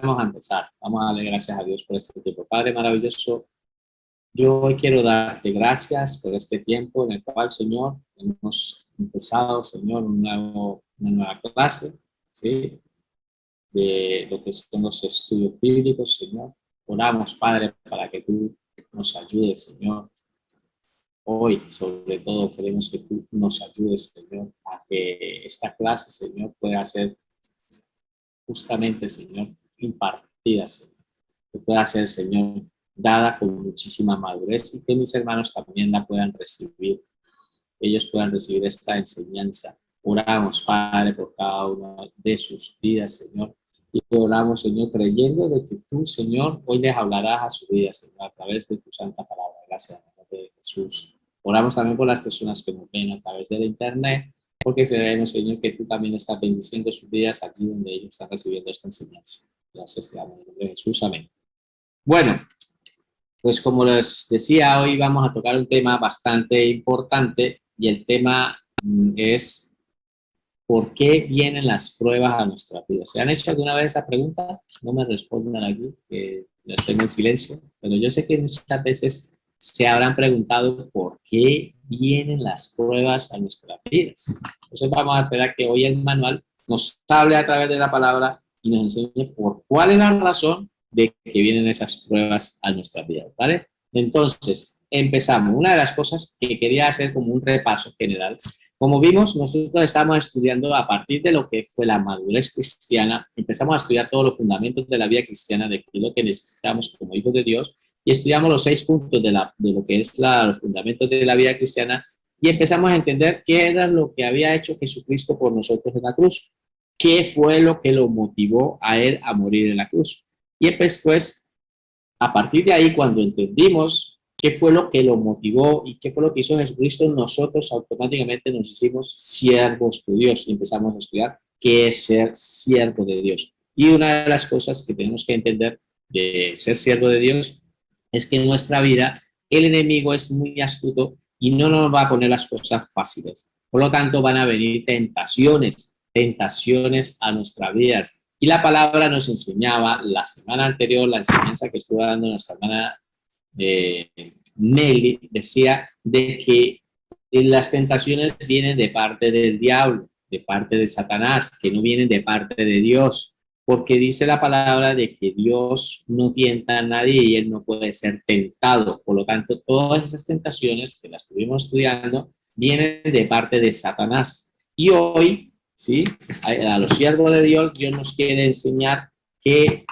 vamos a empezar. Vamos a darle gracias a Dios por este tiempo. Padre maravilloso, yo hoy quiero darte gracias por este tiempo en el cual, Señor, hemos empezado, Señor, una nueva clase, ¿sí? De lo que son los estudios bíblicos, Señor. Oramos, Padre, para que tú nos ayudes, Señor. Hoy, sobre todo, queremos que tú nos ayudes, Señor, a que esta clase, Señor, pueda ser justamente, Señor, impartida, Señor. Que pueda ser, Señor, dada con muchísima madurez y que mis hermanos también la puedan recibir. Ellos puedan recibir esta enseñanza. Oramos, Padre, por cada una de sus vidas, Señor. Y oramos, Señor, creyendo de que tú, Señor, hoy les hablarás a su vida, Señor, a través de tu santa palabra. Gracias, en el nombre de Jesús. Oramos también por las personas que nos ven a través de la internet, porque sabemos, Señor, que tú también estás bendiciendo sus vidas allí donde ellos están recibiendo esta enseñanza. Gracias, te amo en el nombre de Jesús. Amén. Bueno, pues como les decía, hoy vamos a tocar un tema bastante importante y el tema es ¿por qué vienen las pruebas a nuestra vida? ¿Se han hecho alguna vez esa pregunta? No me respondan aquí, que yo estoy en silencio, pero yo sé que muchas veces se habrán preguntado por qué vienen las pruebas a nuestras vidas. Entonces vamos a esperar que hoy el manual nos hable a través de la palabra y nos enseñe por cuál es la razón de que vienen esas pruebas a nuestras vidas, ¿vale? Entonces, empezamos. Una de las cosas que quería hacer como un repaso general. Como vimos, nosotros estamos estudiando a partir de lo que fue la madurez cristiana, empezamos a estudiar todos los fundamentos de la vida cristiana, de lo que necesitamos como hijos de Dios, y estudiamos los 6 puntos de lo que es los fundamentos de la vida cristiana, y empezamos a entender qué era lo que había hecho Jesucristo por nosotros en la cruz, qué fue lo que lo motivó a él a morir en la cruz. Y después, a partir de ahí, cuando entendimos qué fue lo que lo motivó y qué fue lo que hizo Jesucristo, nosotros automáticamente nos hicimos siervos de Dios y empezamos a estudiar qué es ser siervo de Dios. Y una de las cosas que tenemos que entender de ser siervo de Dios es que en nuestra vida el enemigo es muy astuto y no nos va a poner las cosas fáciles. Por lo tanto, van a venir tentaciones a nuestras vidas. Y la palabra nos enseñaba la semana anterior, la enseñanza que estuvo dando nuestra hermana Nelly, decía de que las tentaciones vienen de parte del diablo, de parte de Satanás, que no vienen de parte de Dios, porque dice la palabra de que Dios no tienta a nadie y él no puede ser tentado. Por lo tanto, todas esas tentaciones que las estuvimos estudiando vienen de parte de Satanás. Y hoy, ¿sí? A los siervos de Dios, Dios nos quiere enseñar que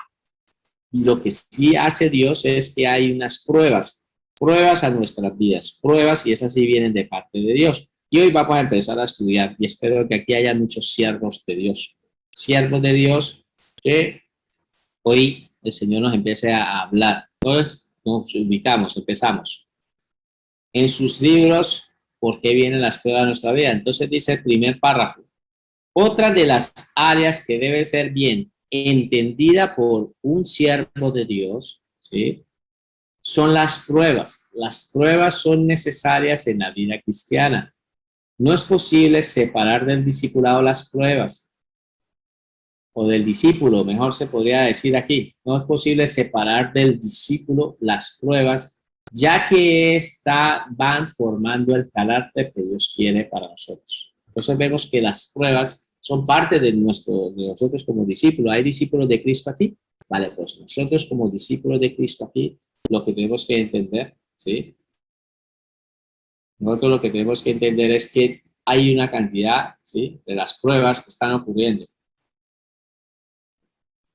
lo que sí hace Dios es que hay unas pruebas a nuestras vidas, pruebas, y esas sí vienen de parte de Dios. Y hoy vamos a empezar a estudiar y espero que aquí haya muchos siervos de Dios que hoy el Señor nos empiece a hablar. Entonces nos ubicamos, empezamos. En sus libros, ¿por qué vienen las pruebas a nuestra vida? Entonces dice el primer párrafo. Otra de las áreas que debe ser bien entendida por un siervo de Dios, ¿sí? Son las pruebas. Las pruebas son necesarias en la vida cristiana. No es posible separar del discipulado las pruebas, o del discípulo, mejor se podría decir aquí. No es posible separar del discípulo las pruebas, ya que van formando el carácter que Dios quiere para nosotros. Entonces vemos que las pruebas son parte de nosotros como discípulos. ¿Hay discípulos de Cristo aquí? Vale, pues nosotros como discípulos de Cristo aquí, lo que tenemos que entender, ¿sí? Nosotros lo que tenemos que entender es que hay una cantidad, ¿sí?, de las pruebas que están ocurriendo.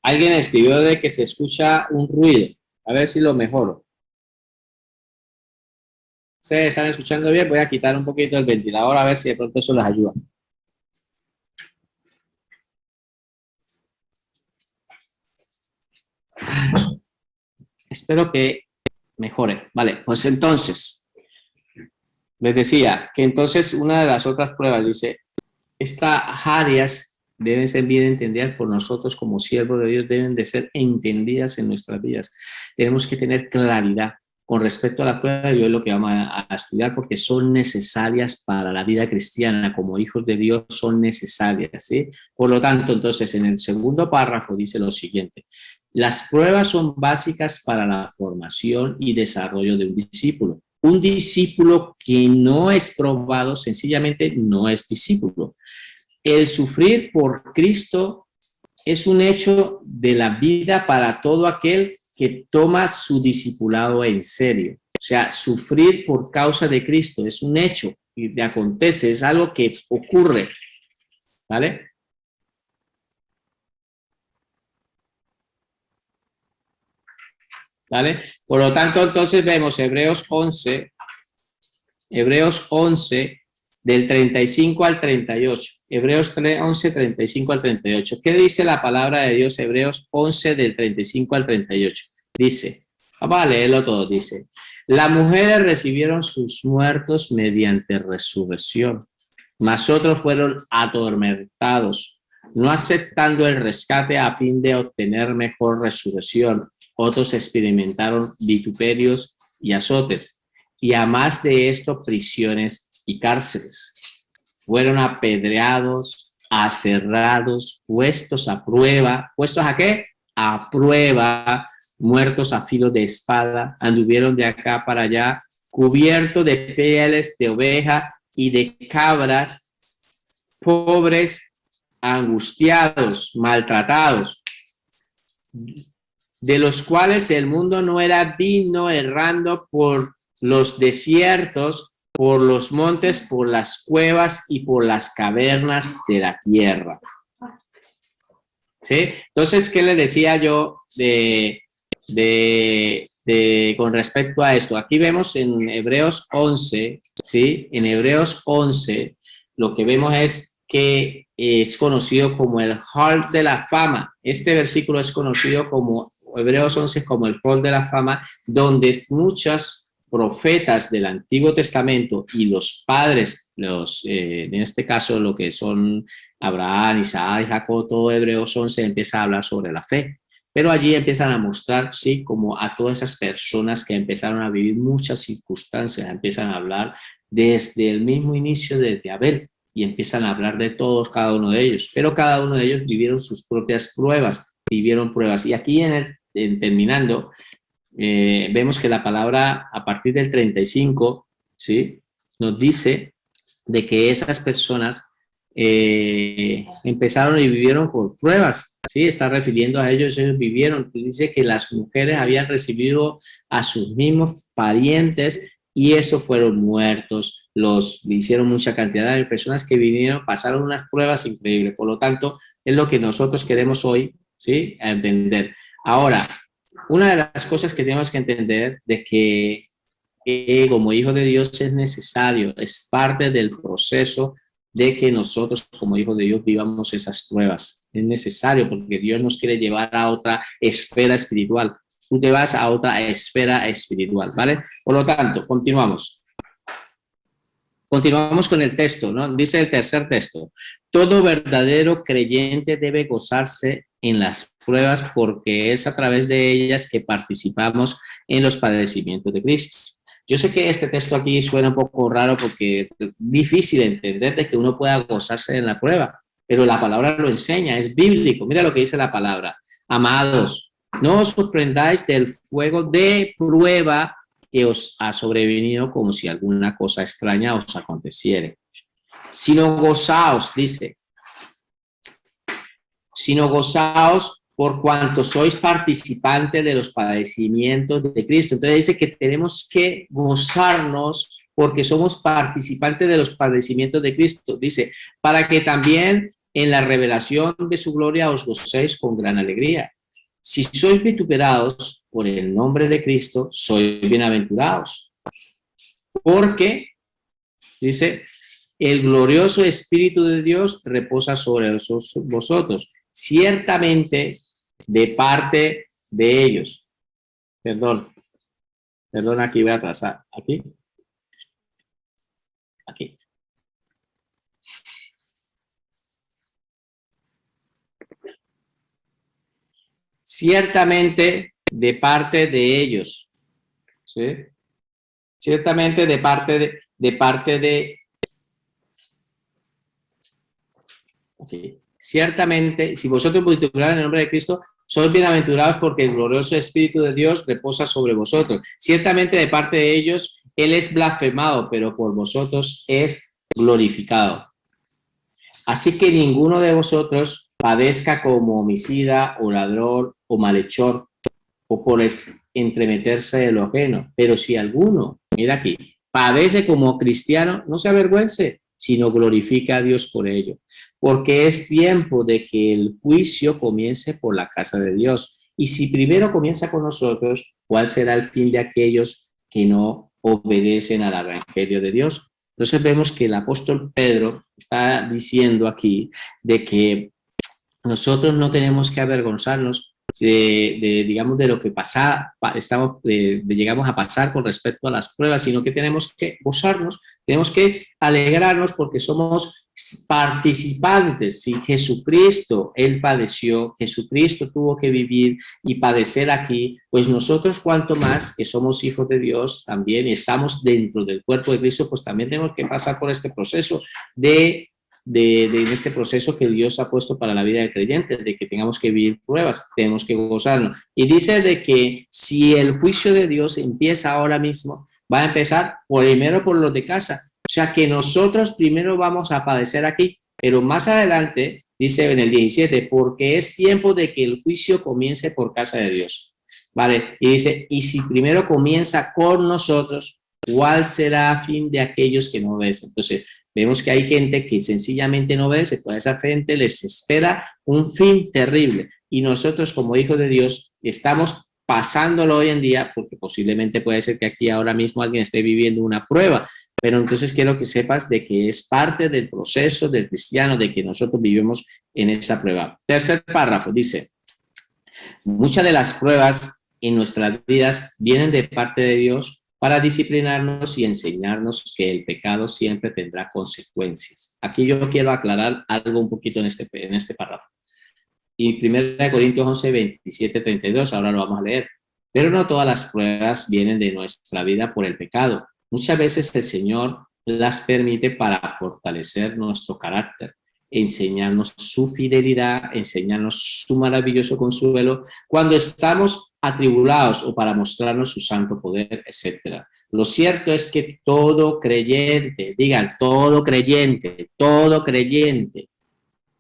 Alguien escribió de que se escucha un ruido. A ver si lo mejoro. ¿Ustedes están escuchando bien? Voy a quitar un poquito el ventilador a ver si de pronto eso les ayuda. Espero que mejore. Vale, pues entonces, les decía que entonces una de las otras pruebas dice, estas áreas deben ser bien entendidas por nosotros como siervos de Dios, deben de ser entendidas en nuestras vidas. Tenemos que tener claridad con respecto a la prueba, y hoy es lo que vamos a estudiar, porque son necesarias para la vida cristiana, como hijos de Dios son necesarias, ¿sí? Por lo tanto, entonces, en el segundo párrafo dice lo siguiente, Las pruebas son básicas para la formación y desarrollo de un discípulo. Un discípulo que no es probado sencillamente no es discípulo. El sufrir por Cristo es un hecho de la vida para todo aquel que toma su discipulado en serio. O sea, sufrir por causa de Cristo es un hecho y acontece, es algo que ocurre, ¿vale? ¿Vale? Por lo tanto, entonces vemos Hebreos 11, del 35 al 38. Hebreos 11, 35 al 38. ¿Qué dice la palabra de Dios? Hebreos 11, del 35 al 38. Dice, vamos a leerlo todo, dice, las mujeres recibieron sus muertos mediante resurrección, mas otros fueron atormentados, no aceptando el rescate a fin de obtener mejor resurrección. Otros experimentaron vituperios y azotes, y a más de esto, prisiones y cárceles. Fueron apedreados, aserrados, puestos a prueba. ¿Puestos a qué? A prueba, muertos a filo de espada, anduvieron de acá para allá, cubiertos de pieles de oveja y de cabras, pobres, angustiados, maltratados, de los cuales el mundo no era digno, errando por los desiertos, por los montes, por las cuevas y por las cavernas de la tierra. ¿Sí? Entonces, ¿qué le decía yo con respecto a esto? Aquí vemos en Hebreos 11, ¿sí? En Hebreos 11, lo que vemos es que es conocido como el Hall de la Fama. Este versículo es conocido como Hebreos 11 como el Hall de la Fama, donde muchos profetas del Antiguo Testamento y los padres, en este caso lo que son Abraham, Isaac y Jacob, todo Hebreos 11 empieza a hablar sobre la fe. Pero allí empiezan a mostrar, sí, como a todas esas personas que empezaron a vivir muchas circunstancias, empiezan a hablar desde el mismo inicio, desde Abel, y empiezan a hablar de todos, cada uno de ellos. Pero cada uno de ellos vivieron sus propias pruebas, vivieron pruebas. Y aquí terminando, vemos que la palabra a partir del 35, ¿sí? Nos dice de que esas personas empezaron y vivieron por pruebas, ¿sí? Está refiriendo a ellos vivieron. Dice que las mujeres habían recibido a sus mismos parientes y esos fueron muertos, los hicieron mucha cantidad de personas que vinieron, pasaron unas pruebas increíbles. Por lo tanto, es lo que nosotros queremos hoy, ¿sí? A entender. Ahora, una de las cosas que tenemos que entender de que como hijo de Dios es necesario, es parte del proceso de que nosotros como hijos de Dios vivamos esas pruebas. Es necesario porque Dios nos quiere llevar a otra esfera espiritual. Tú te vas a otra esfera espiritual, ¿vale? Por lo tanto, continuamos. Continuamos con el texto, ¿no? Dice el tercer texto, todo verdadero creyente debe gozarse en las pruebas porque es a través de ellas que participamos en los padecimientos de Cristo. Yo sé que este texto aquí suena un poco raro porque es difícil entender de que uno pueda gozarse en la prueba, pero la palabra lo enseña, es bíblico. Mira lo que dice la palabra. Amados, no os sorprendáis del fuego de prueba que os ha sobrevenido como si alguna cosa extraña os aconteciere. Sino gozaos, dice, sino gozaos por cuanto sois participantes de los padecimientos de Cristo. Entonces dice que tenemos que gozarnos porque somos participantes de los padecimientos de Cristo. Dice, para que también en la revelación de su gloria os gocéis con gran alegría. Si sois vituperados por el nombre de Cristo, sois bienaventurados. Porque, dice, el glorioso Espíritu de Dios reposa sobre vosotros, ciertamente de parte de ellos. Perdón, aquí voy a atrasar. Aquí. Ciertamente de parte de ellos, ¿sí? Ciertamente de parte de okay. Ciertamente, si vosotros vituperados en el nombre de Cristo, Sois bienaventurados porque el glorioso Espíritu de Dios reposa sobre vosotros. Ciertamente de parte de ellos Él es blasfemado, pero por vosotros es glorificado. Así que ninguno de vosotros padezca como homicida o ladrón o malhechor o por entremeterse de lo ajeno. Pero si alguno, mira aquí, padece como cristiano, no se avergüence, sino glorifica a Dios por ello. Porque es tiempo de que el juicio comience por la casa de Dios. Y si primero comienza con nosotros, ¿cuál será el fin de aquellos que no obedecen al evangelio de Dios? Entonces vemos que el apóstol Pedro está diciendo aquí de que nosotros no tenemos que avergonzarnos digamos, de lo que llegamos a pasar con respecto a las pruebas, sino que tenemos que gozarnos, tenemos que alegrarnos porque somos participantes. Si Jesucristo, Él padeció, Jesucristo tuvo que vivir y padecer aquí, pues nosotros cuanto más que somos hijos de Dios también y estamos dentro del cuerpo de Cristo, pues también tenemos que pasar por este proceso de este proceso que Dios ha puesto para la vida del creyente, de que tengamos que vivir pruebas, tenemos que gozarnos. Y dice de que si el juicio de Dios empieza ahora mismo, va a empezar primero por los de casa. O sea que nosotros primero vamos a padecer aquí, pero más adelante, dice en el 17, porque es tiempo de que el juicio comience por casa de Dios. ¿Vale? Y dice, y si primero comienza con nosotros, ¿cuál será el fin de aquellos que no obedecen? Entonces, vemos que hay gente que sencillamente no obedece, pues a esa gente les espera un fin terrible. Y nosotros como hijos de Dios estamos pasándolo hoy en día, porque posiblemente puede ser que aquí ahora mismo alguien esté viviendo una prueba, pero entonces quiero que sepas de que es parte del proceso del cristiano, de que nosotros vivimos en esa prueba. Tercer párrafo dice, muchas de las pruebas en nuestras vidas vienen de parte de Dios para disciplinarnos y enseñarnos que el pecado siempre tendrá consecuencias. Aquí yo quiero aclarar algo un poquito en este párrafo. Y 1 Corintios 11, 27, 32, ahora lo vamos a leer. Pero no todas las pruebas vienen de nuestra vida por el pecado. Muchas veces el Señor las permite para fortalecer nuestro carácter, enseñarnos su fidelidad, enseñarnos su maravilloso consuelo cuando estamos atribulados o para mostrarnos su santo poder, etc. Lo cierto es que todo creyente, digan todo creyente,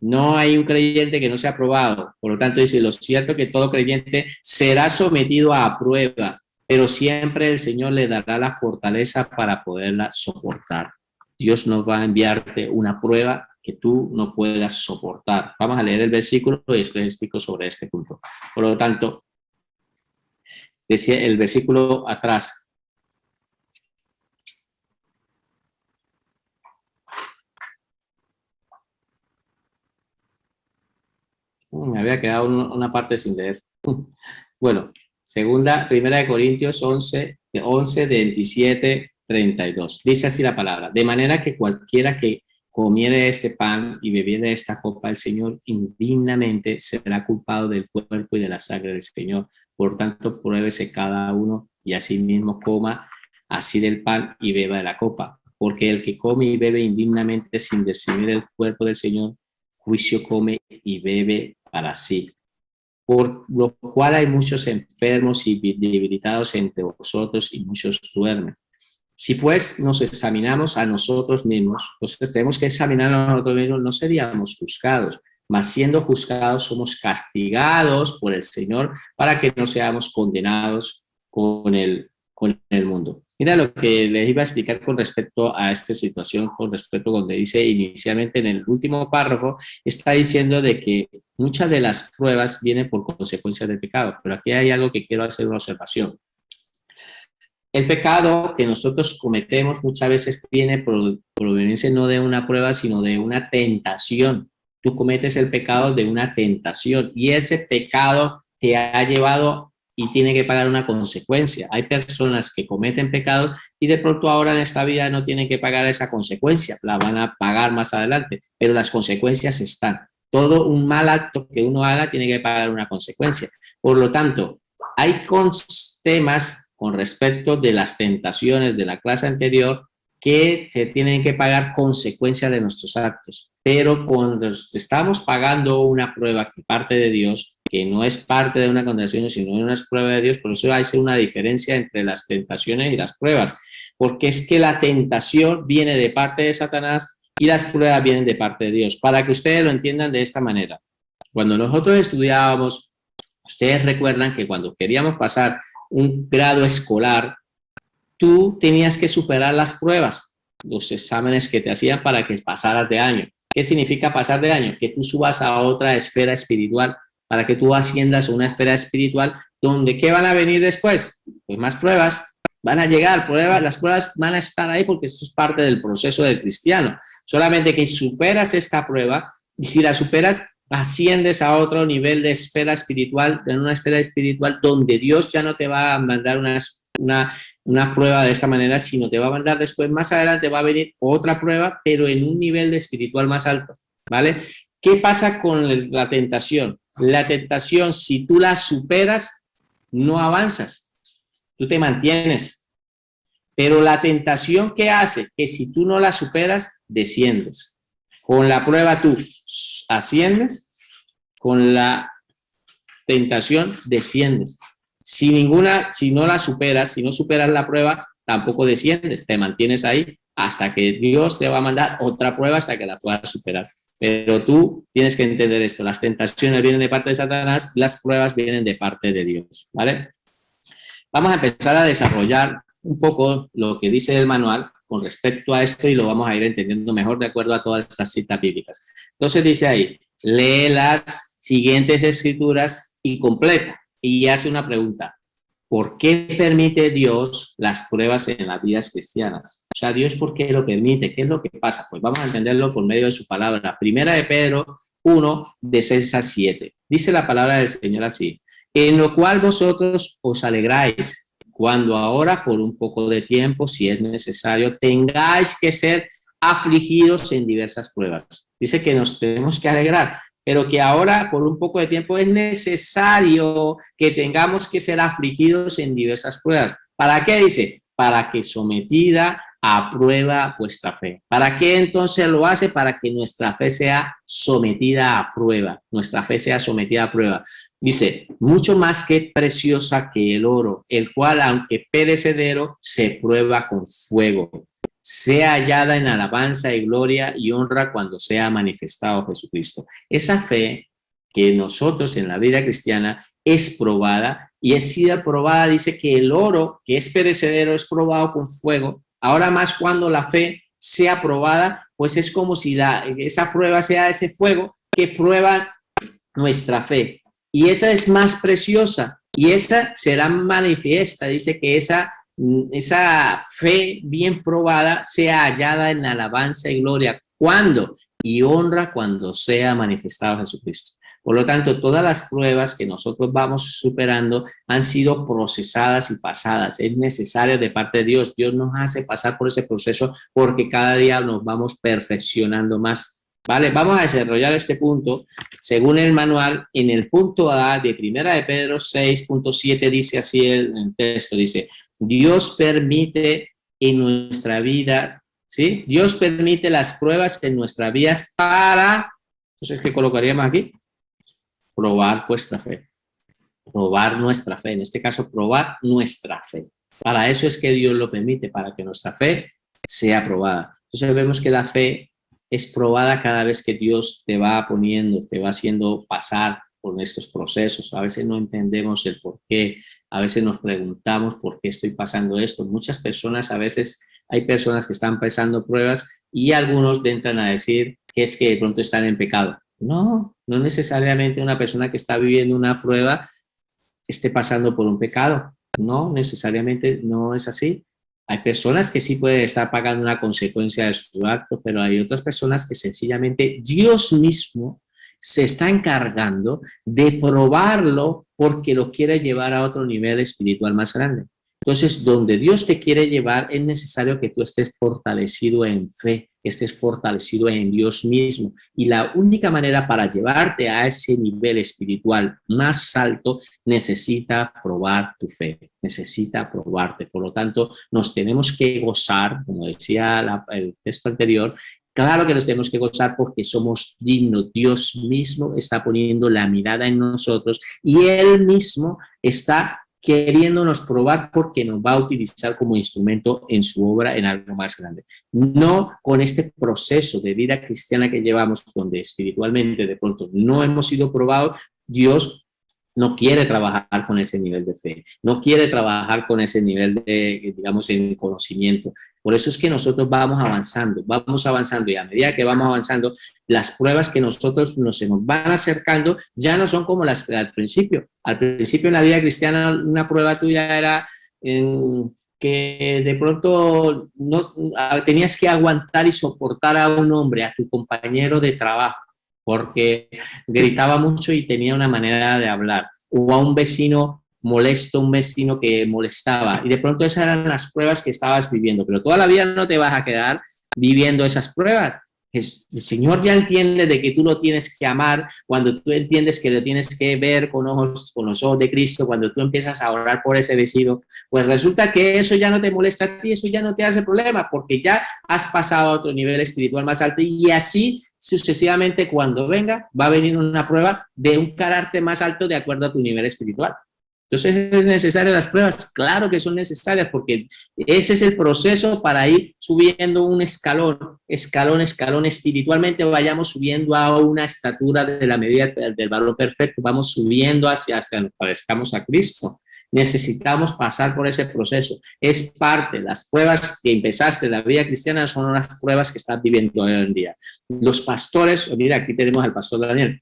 no hay un creyente que no sea aprobado. Por lo tanto, dice, lo cierto es que todo creyente será sometido a prueba, pero siempre el Señor le dará la fortaleza para poderla soportar. Dios no va a enviarte una prueba que tú no puedas soportar. Vamos a leer el versículo y después explico sobre este punto. Por lo tanto, decía el versículo atrás, me había quedado una parte sin leer. Bueno, primera de Corintios 11, 27, 32. Dice así la palabra. De manera que cualquiera que comiere este pan y bebiere esta copa del Señor indignamente será culpado del cuerpo y de la sangre del Señor. Por tanto, pruébese cada uno y asimismo coma así del pan y beba de la copa. Porque el que come y bebe indignamente sin discernir el cuerpo del Señor, juicio come y bebe para sí. Por lo cual hay muchos enfermos y debilitados entre vosotros y muchos duermen. Si pues nos examinamos a nosotros mismos, entonces tenemos que examinar a nosotros mismos, no seríamos juzgados, mas siendo juzgados somos castigados por el Señor para que no seamos condenados con el mundo. Mira lo que les iba a explicar con respecto a esta situación, con respecto a donde dice inicialmente en el último párrafo, está diciendo de que muchas de las pruebas vienen por consecuencias del pecado, pero aquí hay algo que quiero hacer una observación. El pecado que nosotros cometemos muchas veces viene proveniente no de una prueba, sino de una tentación. Tú cometes el pecado de una tentación y ese pecado te ha llevado y tiene que pagar una consecuencia. Hay personas que cometen pecados y de pronto ahora en esta vida no tienen que pagar esa consecuencia, la van a pagar más adelante, pero las consecuencias están. Todo un mal acto que uno haga tiene que pagar una consecuencia. Por lo tanto, hay temas con respecto de las tentaciones de la clase anterior que se tienen que pagar consecuencias de nuestros actos. Pero cuando estamos pagando una prueba que parte de Dios, que no es parte de una condenación, sino una prueba de Dios. Por eso hay una diferencia entre las tentaciones y las pruebas, porque es que la tentación viene de parte de Satanás y las pruebas vienen de parte de Dios, para que ustedes lo entiendan de esta manera. Cuando nosotros estudiábamos, ustedes recuerdan que cuando queríamos pasar un grado escolar, tú tenías que superar las pruebas, los exámenes que te hacían para que pasaras de año. ¿Qué significa pasar de año? Que tú subas a otra esfera espiritual, para que tú asciendas a una esfera espiritual donde ¿qué van a venir después? Pues más pruebas, van a llegar pruebas, las pruebas van a estar ahí porque esto es parte del proceso del cristiano. Solamente que superas esta prueba y si la superas, asciendes a otro nivel de esfera espiritual, en una esfera espiritual donde Dios ya no te va a mandar una prueba de esta manera, sino te va a mandar después, más adelante va a venir otra prueba, pero en un nivel de espiritual más alto, ¿vale? ¿Qué pasa con la tentación? La tentación, si tú la superas, no avanzas, tú te mantienes. Pero la tentación, ¿qué hace? Que si tú no la superas, desciendes. Con la prueba tú asciendes, con la tentación desciendes. Si no la superas, si no superas la prueba, tampoco desciendes, te mantienes ahí hasta que Dios te va a mandar otra prueba hasta que la puedas superar. Pero tú tienes que entender esto, las tentaciones vienen de parte de Satanás, las pruebas vienen de parte de Dios, ¿vale? Vamos a empezar a desarrollar un poco lo que dice el manual con respecto a esto y lo vamos a ir entendiendo mejor de acuerdo a todas estas citas bíblicas. Entonces dice ahí, lee las siguientes escrituras y completa. Y hace una pregunta, ¿por qué permite Dios las pruebas en las vidas cristianas? O sea, Dios, ¿por qué lo permite? ¿Qué es lo que pasa? Pues vamos a entenderlo por medio de su palabra. Primera de Pedro 1, de 6 a 7. Dice la palabra del Señor así, en lo cual vosotros os alegráis, cuando ahora por un poco de tiempo, si es necesario, tengáis que ser afligidos en diversas pruebas. Dice que nos tenemos que alegrar, pero que ahora por un poco de tiempo es necesario que tengamos que ser afligidos en diversas pruebas. ¿Para qué? Dice, para que sometida a prueba vuestra fe. ¿Para qué entonces lo hace? Para que nuestra fe sea sometida a prueba, nuestra fe sea sometida a prueba. Dice, mucho más que preciosa que el oro, el cual, aunque perecedero, se prueba con fuego, sea hallada en alabanza y gloria y honra cuando sea manifestado Jesucristo. Esa fe que nosotros en la vida cristiana es probada y es sido probada, dice que el oro que es perecedero es probado con fuego. Ahora más cuando la fe sea probada, pues es como si esa prueba sea ese fuego que prueba nuestra fe. Y esa es más preciosa y esa será manifiesta. Dice que esa fe bien probada sea hallada en alabanza y gloria. ¿Cuándo? Y honra cuando sea manifestado Jesucristo. Por lo tanto, todas las pruebas que nosotros vamos superando han sido procesadas y pasadas. Es necesario de parte de Dios. Dios nos hace pasar por ese proceso porque cada día nos vamos perfeccionando más. Vale, vamos a desarrollar este punto según el manual. En el punto A de Primera de Pedro 6.7 dice así el texto, dice, Dios permite en nuestra vida, ¿sí? Dios permite las pruebas en nuestras vidas para, entonces, ¿qué colocaríamos aquí? Probar vuestra fe, probar nuestra fe, en este caso, probar nuestra fe. Para eso es que Dios lo permite, para que nuestra fe sea probada. Entonces vemos que la fe es probada cada vez que Dios te va poniendo, te va haciendo pasar por estos procesos. A veces no entendemos el por qué, a veces nos preguntamos por qué estoy pasando esto. Muchas personas, a veces hay personas que están pasando pruebas y algunos entran a decir que es que de pronto están en pecado. No, no necesariamente una persona que está viviendo una prueba esté pasando por un pecado. No, necesariamente no es así. Hay personas que sí pueden estar pagando una consecuencia de su acto, pero hay otras personas que sencillamente Dios mismo se está encargando de probarlo porque lo quiere llevar a otro nivel espiritual más grande. Entonces, donde Dios te quiere llevar, es necesario que tú estés fortalecido en fe, que estés fortalecido en Dios mismo. Y la única manera para llevarte a ese nivel espiritual más alto, necesita probar tu fe, necesita probarte. Por lo tanto, nos tenemos que gozar, como decía el texto anterior, Claro que nos tenemos que gozar porque somos dignos. Dios mismo está poniendo la mirada en nosotros y Él mismo está queriéndonos probar porque nos va a utilizar como instrumento en su obra en algo más grande. No con este proceso de vida cristiana que llevamos, donde espiritualmente de pronto no hemos sido probados. Dios no quiere trabajar con ese nivel de fe, no quiere trabajar con ese nivel de, digamos, en conocimiento. Por eso es que nosotros vamos avanzando y a medida que vamos avanzando, las pruebas que nosotros se nos van acercando ya no son como las al principio. Al principio en la vida cristiana una prueba tuya era que de pronto no, tenías que aguantar y soportar a un hombre, a tu compañero de trabajo, porque gritaba mucho y tenía una manera de hablar, o a un vecino molesto, un vecino que molestaba, y de pronto esas eran las pruebas que estabas viviendo, pero toda la vida no te vas a quedar viviendo esas pruebas. El Señor ya entiende de que tú lo tienes que amar, cuando tú entiendes que lo tienes que ver con los ojos de Cristo, cuando tú empiezas a orar por ese vecino, pues resulta que eso ya no te molesta a ti, eso ya no te hace problema, porque ya has pasado a otro nivel espiritual más alto, y así sucesivamente cuando venga, va a venir una prueba de un carácter más alto de acuerdo a tu nivel espiritual. Entonces, ¿es necesario las pruebas? Claro que son necesarias, porque ese es el proceso para ir subiendo un escalón, espiritualmente vayamos subiendo a una estatura de la medida del varón perfecto, vamos subiendo hasta que nos parezcamos a Cristo. Necesitamos pasar por ese proceso. Es parte, las pruebas que empezaste en la vida cristiana son las pruebas que estás viviendo hoy en día. Los pastores, mira, aquí tenemos al pastor Daniel,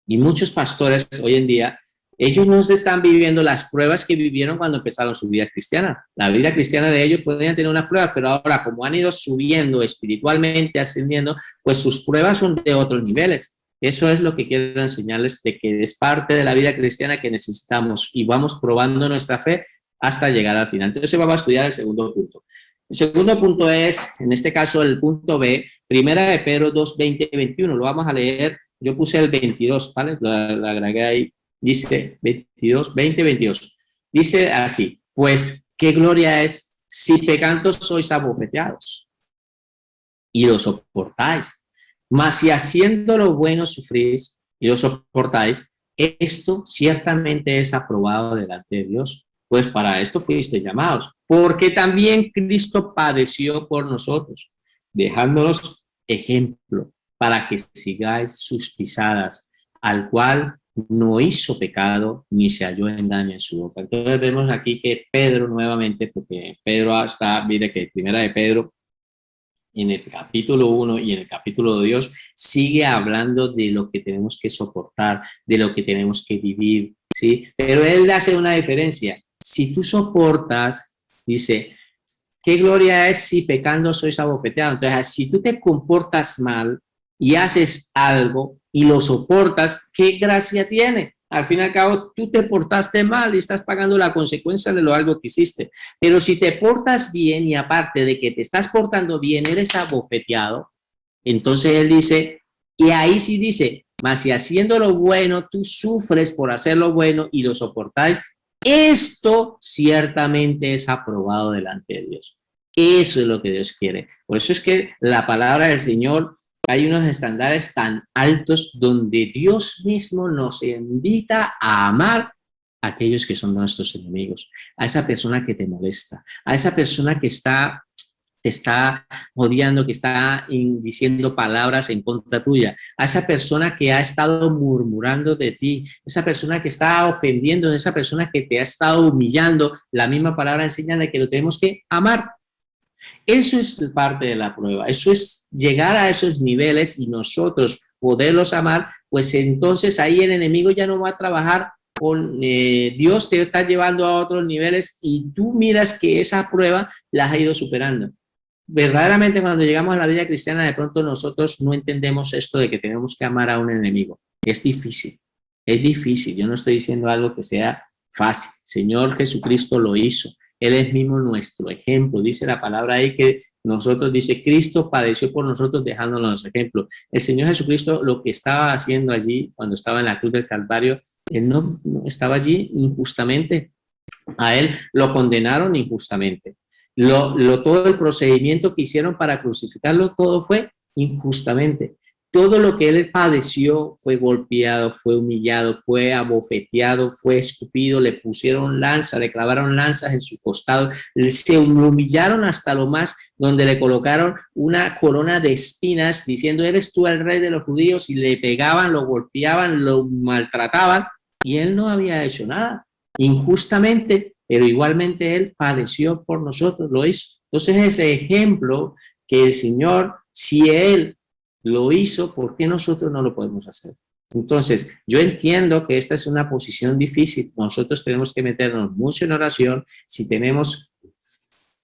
y muchos pastores hoy en día, ellos no se están viviendo las pruebas que vivieron cuando empezaron su vida cristiana. La vida cristiana de ellos podrían tener unas pruebas, pero ahora como han ido subiendo espiritualmente, ascendiendo, pues sus pruebas son de otros niveles. Eso es lo que quiero enseñarles, de que es parte de la vida cristiana que necesitamos y vamos probando nuestra fe hasta llegar al final. Entonces vamos a estudiar el segundo punto. El segundo punto es, en este caso, el punto B, Primera de Pedro 2, 20 y 21. Lo vamos a leer. Yo puse el 22, ¿vale? Lo agregué ahí. Dice 22, 20, 22. Dice así, pues, ¿qué gloria es si pecando sois abofeteados y lo soportáis? Mas si haciendo lo bueno sufrís y lo soportáis, esto ciertamente es aprobado delante de Dios. Pues para esto fuiste llamados, porque también Cristo padeció por nosotros, dejándonos ejemplo para que sigáis sus pisadas, al cual no hizo pecado ni se halló engaño en su boca. Entonces vemos aquí que Pedro nuevamente, porque Pedro mire que Primera de Pedro, en el capítulo 1 y en el capítulo 2, sigue hablando de lo que tenemos que soportar, de lo que tenemos que vivir, ¿sí? Pero él hace una diferencia. Si tú soportas, dice, ¿qué gloria es si pecando sois abofeteados? Entonces, si tú te comportas mal y haces algo y lo soportas, ¿qué gracia tiene? Al fin y al cabo, tú te portaste mal y estás pagando la consecuencia de lo algo que hiciste. Pero si te portas bien y aparte de que te estás portando bien, eres abofeteado, entonces él dice, y ahí sí dice, mas si haciendo lo bueno, tú sufres por hacer lo bueno y lo soportáis, esto ciertamente es aprobado delante de Dios. Eso es lo que Dios quiere. Por eso es que la palabra del Señor, hay unos estándares tan altos donde Dios mismo nos invita a amar a aquellos que son nuestros enemigos, a esa persona que te molesta, a esa persona que te está odiando, que está diciendo palabras en contra tuya, a esa persona que ha estado murmurando de ti, esa persona que está ofendiendo, esa persona que te ha estado humillando. La misma palabra enseña de que lo tenemos que amar. Eso es parte de la prueba, eso es llegar a esos niveles y nosotros poderlos amar, pues entonces ahí el enemigo ya no va a trabajar con Dios, te está llevando a otros niveles y tú miras que esa prueba la has ido superando. Verdaderamente cuando llegamos a la vida cristiana de pronto nosotros no entendemos esto de que tenemos que amar a un enemigo. Es difícil, yo no estoy diciendo algo que sea fácil. Señor Jesucristo lo hizo. Él es mismo nuestro ejemplo. Dice la palabra ahí que nosotros, dice, Cristo padeció por nosotros dejándonos ejemplo. El Señor Jesucristo lo que estaba haciendo allí cuando estaba en la cruz del Calvario, Él no estaba allí injustamente. A Él lo condenaron injustamente. Todo el procedimiento que hicieron para crucificarlo, todo fue injustamente. Todo lo que él padeció fue golpeado, fue humillado, fue abofeteado, fue escupido, le pusieron lanzas, le clavaron lanzas en su costado, se humillaron hasta lo más, donde le colocaron una corona de espinas diciendo, eres tú el rey de los judíos, y le pegaban, lo golpeaban, lo maltrataban, y él no había hecho nada, injustamente, pero igualmente él padeció por nosotros, lo hizo. Entonces ese ejemplo que el Señor, si él lo hizo, ¿por qué nosotros no lo podemos hacer? Entonces, yo entiendo que esta es una posición difícil. Nosotros tenemos que meternos mucho en oración. Si tenemos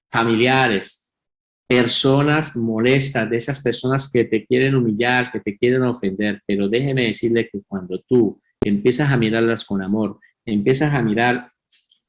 familiares, personas molestas, de esas personas que te quieren humillar, que te quieren ofender, pero déjeme decirle que cuando tú empiezas a mirarlas con amor, empiezas a mirar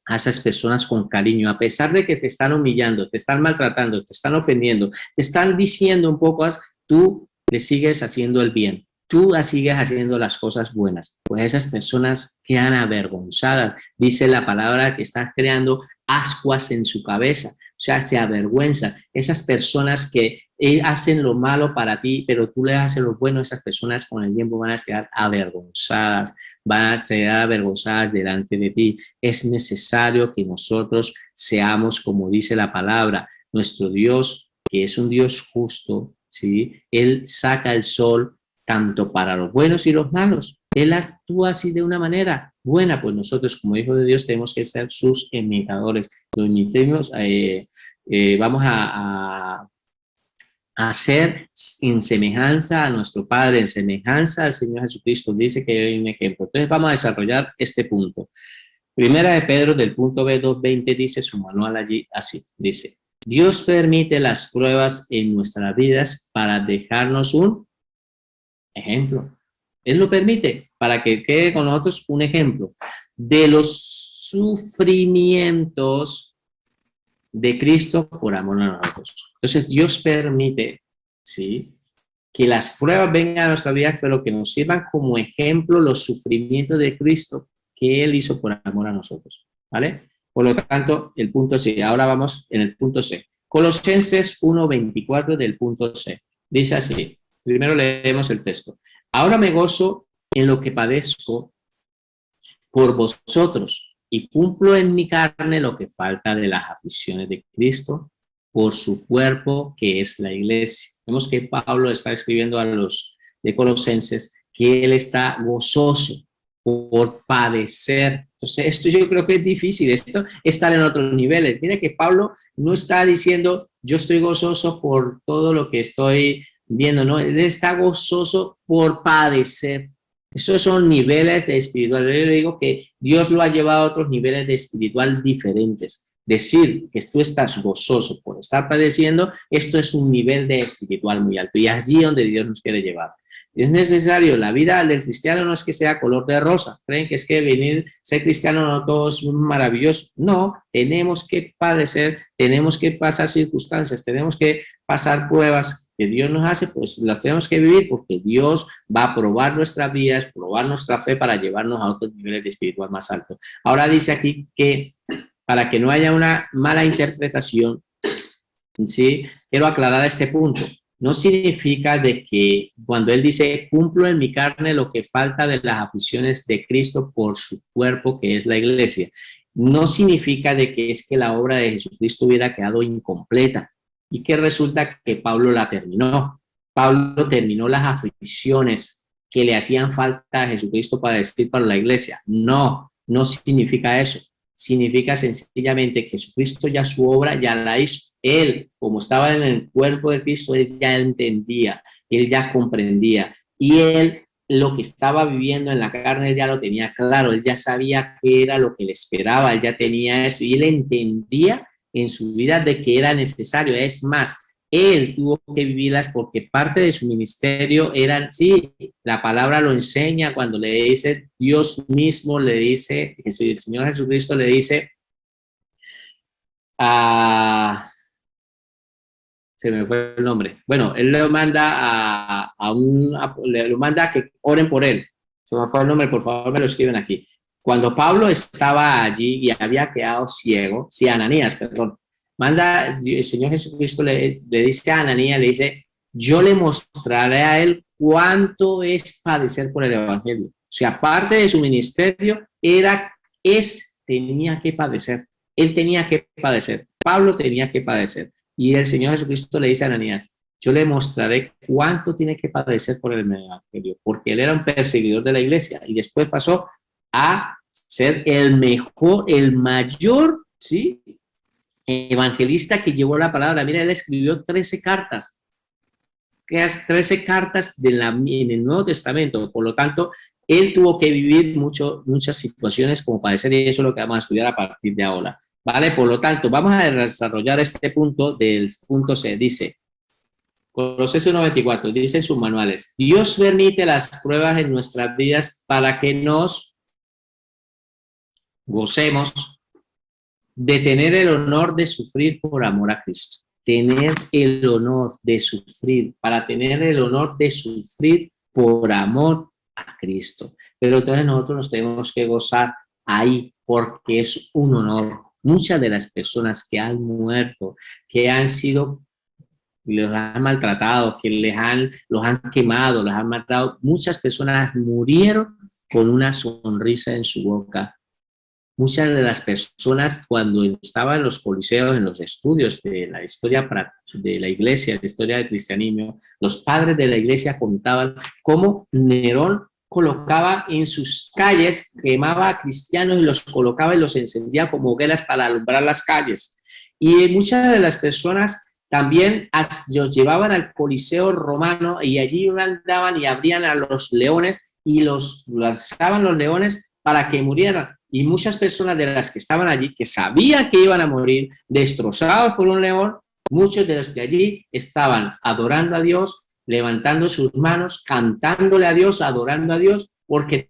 a esas personas con cariño, a pesar de que te están humillando, te están maltratando, te están ofendiendo, te están diciendo un poco, tú le sigues haciendo el bien, tú sigues haciendo las cosas buenas, pues esas personas quedan avergonzadas, dice la palabra que están creando ascuas en su cabeza, o sea, se avergüenza, esas personas que hacen lo malo para ti, pero tú le haces lo bueno, esas personas con el tiempo van a quedar avergonzadas, van a quedar avergonzadas delante de ti. Es necesario que nosotros seamos, como dice la palabra, nuestro Dios, que es un Dios justo, ¿sí? Él saca el sol tanto para los buenos y los malos. Él actúa así de una manera buena, pues nosotros como hijos de Dios tenemos que ser sus imitadores. Lo imitemos, vamos a ser en semejanza a nuestro Padre, en semejanza al Señor Jesucristo. Dice que hay un ejemplo. Entonces vamos a desarrollar este punto. Primera de Pedro del punto B2:20 dice su manual allí así, dice, Dios permite las pruebas en nuestras vidas para dejarnos un ejemplo. Él lo permite para que quede con nosotros un ejemplo de los sufrimientos de Cristo por amor a nosotros. Entonces Dios permite, ¿sí?, que las pruebas vengan a nuestra vida, pero que nos sirvan como ejemplo los sufrimientos de Cristo que Él hizo por amor a nosotros, ¿vale? Por lo tanto, el punto C. Ahora vamos en el punto C. Colosenses 1:24 del punto C. Dice así. Primero leemos el texto. Ahora me gozo en lo que padezco por vosotros y cumplo en mi carne lo que falta de las aflicciones de Cristo por su cuerpo, que es la iglesia. Vemos que Pablo está escribiendo a los de Colosenses que él está gozoso por padecer. Entonces, esto yo creo que es difícil, esto estar en otros niveles. Mira que Pablo no está diciendo, yo estoy gozoso por todo lo que estoy viendo, no, él está gozoso por padecer. Esos son niveles de espiritual. Yo digo que Dios lo ha llevado a otros niveles de espiritual diferentes. Decir que tú estás gozoso por estar padeciendo, esto es un nivel de espiritual muy alto y allí donde Dios nos quiere llevar. Es necesario, la vida del cristiano no es que sea color de rosa. Creen que es que venir, ser cristiano no todo es maravilloso. No, tenemos que padecer, tenemos que pasar circunstancias, tenemos que pasar pruebas que Dios nos hace, pues las tenemos que vivir porque Dios va a probar nuestras vidas, probar nuestra fe para llevarnos a otros niveles de espiritual más altos. Ahora dice aquí que para que no haya una mala interpretación, ¿sí?, quiero aclarar este punto. No significa de que cuando él dice, cumplo en mi carne lo que falta de las aflicciones de Cristo por su cuerpo, que es la iglesia. No significa de que es que la obra de Jesucristo hubiera quedado incompleta y que resulta que Pablo la terminó. Pablo terminó las aflicciones que le hacían falta a Jesucristo para decir para la iglesia. No, no significa eso. Significa sencillamente que Jesucristo ya su obra ya la hizo. Él, como estaba en el cuerpo de Cristo, él ya entendía, él ya comprendía y él lo que estaba viviendo en la carne, él ya lo tenía claro, él ya sabía qué era lo que le esperaba, él ya tenía eso y él entendía en su vida de que era necesario. Es más, él tuvo que vivirlas porque parte de su ministerio era, sí, la palabra lo enseña cuando le dice, Dios mismo le dice, el Señor Jesucristo le dice, se me fue el nombre. Bueno, él le manda le manda a que oren por él. Se me fue el nombre, por favor me lo escriben aquí. Cuando Pablo estaba allí y había quedado ciego, sí, Ananías, perdón, manda, el Señor Jesucristo le dice a Ananías, le dice, yo le mostraré a él cuánto es padecer por el evangelio. O sea, parte de su ministerio tenía que padecer. Él tenía que padecer. Pablo tenía que padecer. Y el Señor Jesucristo le dice a Ananías, yo le mostraré cuánto tiene que padecer por el evangelio, porque él era un perseguidor de la iglesia y después pasó a ser el mejor, el mayor, ¿sí?, evangelista que llevó la palabra. Mira, él escribió 13 cartas, 13 cartas en el Nuevo Testamento. Por lo tanto, él tuvo que vivir muchas situaciones como padecer, y eso es lo que vamos a estudiar a partir de ahora, ¿vale? Por lo tanto, vamos a desarrollar este punto del punto C. Dice, Colosenses 1:24, dice en sus manuales, Dios permite las pruebas en nuestras vidas para que nos gocemos de tener el honor de sufrir por amor a Cristo. Tener el honor de sufrir, para tener el honor de sufrir por amor a Cristo. Pero entonces nosotros nos tenemos que gozar ahí porque es un honor. Muchas de las personas que han muerto, que han sido, los han maltratado, que los han quemado, los han matado, muchas personas murieron con una sonrisa en su boca. Muchas de las personas, cuando estaban en los coliseos, en los estudios de la historia de la iglesia, de la historia del cristianismo, los padres de la iglesia contaban cómo Nerón colocaba en sus calles, quemaba a cristianos y los colocaba y los encendía como hogueras para alumbrar las calles. Y muchas de las personas también los llevaban al coliseo romano y allí andaban y abrían a los leones y los lanzaban los leones para que murieran. Y muchas personas de las que estaban allí, que sabían que iban a morir destrozados por un león, muchos de los que allí estaban adorando a Dios, levantando sus manos, cantándole a Dios, adorando a Dios, porque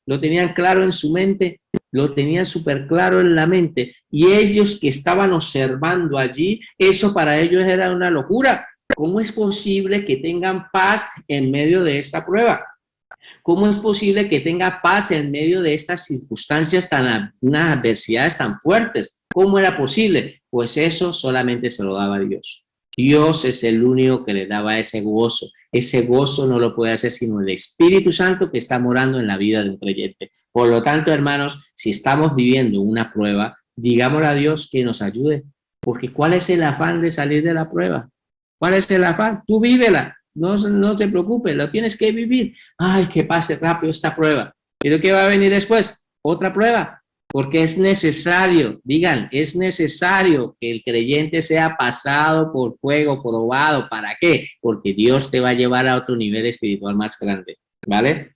lo tenían claro en su mente, lo tenían súper claro en la mente. Y ellos que estaban observando allí, eso para ellos era una locura. ¿Cómo es posible que tengan paz en medio de esta prueba? ¿Cómo es posible que tenga paz en medio de estas circunstancias unas adversidades tan fuertes? ¿Cómo era posible? Pues eso solamente se lo daba Dios. Dios es el único que le daba ese gozo. Ese gozo no lo puede hacer sino el Espíritu Santo que está morando en la vida del creyente. Por lo tanto, hermanos, si estamos viviendo una prueba, digámosle a Dios que nos ayude. Porque ¿cuál es el afán de salir de la prueba? ¿Cuál es el afán? Tú vívela. No se preocupe, lo tienes que vivir. Ay, que pase rápido esta prueba. ¿Pero qué va a venir después? Otra prueba. Porque es necesario, digan, es necesario que el creyente sea pasado por fuego, probado. ¿Para qué? Porque Dios te va a llevar a otro nivel espiritual más grande. ¿Vale?